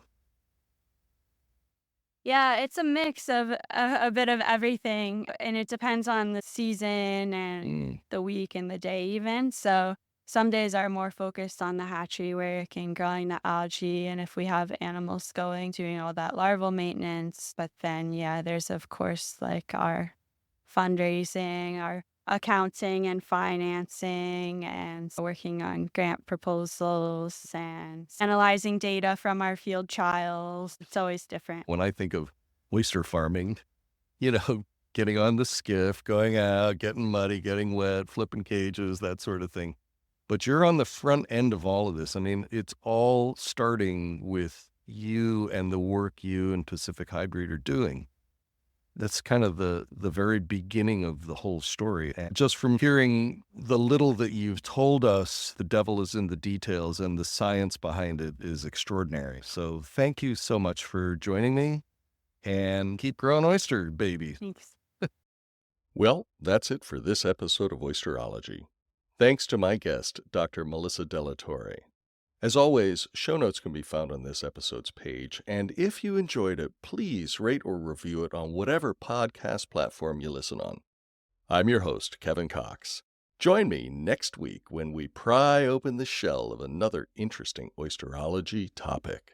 A: Yeah, it's a mix of a bit of everything, and it depends on the season and
B: Mm.
A: the week and the day even. So some days are more focused on the hatchery work and growing the algae, and if we have animals going, doing all that larval maintenance. But then, yeah, there's of course like our fundraising, our accounting and financing, and working on grant proposals and analyzing data from our field trials. It's always different.
B: When I think of oyster farming, you know, getting on the skiff, going out, getting muddy, getting wet, flipping cages, that sort of thing. But you're on the front end of all of this. I mean, it's all starting with you and the work you and Pacific Hybreed are doing. That's kind of the very beginning of the whole story. And just from hearing the little that you've told us, the devil is in the details and the science behind it is extraordinary. So thank you so much for joining me and keep growing oyster babies.
A: Thanks.
B: Well, that's it for this episode of Oyster-ology. Thanks to my guest, Dr. Melissa DellaTorre. As always, show notes can be found on this episode's page, and if you enjoyed it, please rate or review it on whatever podcast platform you listen on. I'm your host, Kevin Cox. Join me next week when we pry open the shell of another interesting oysterology topic.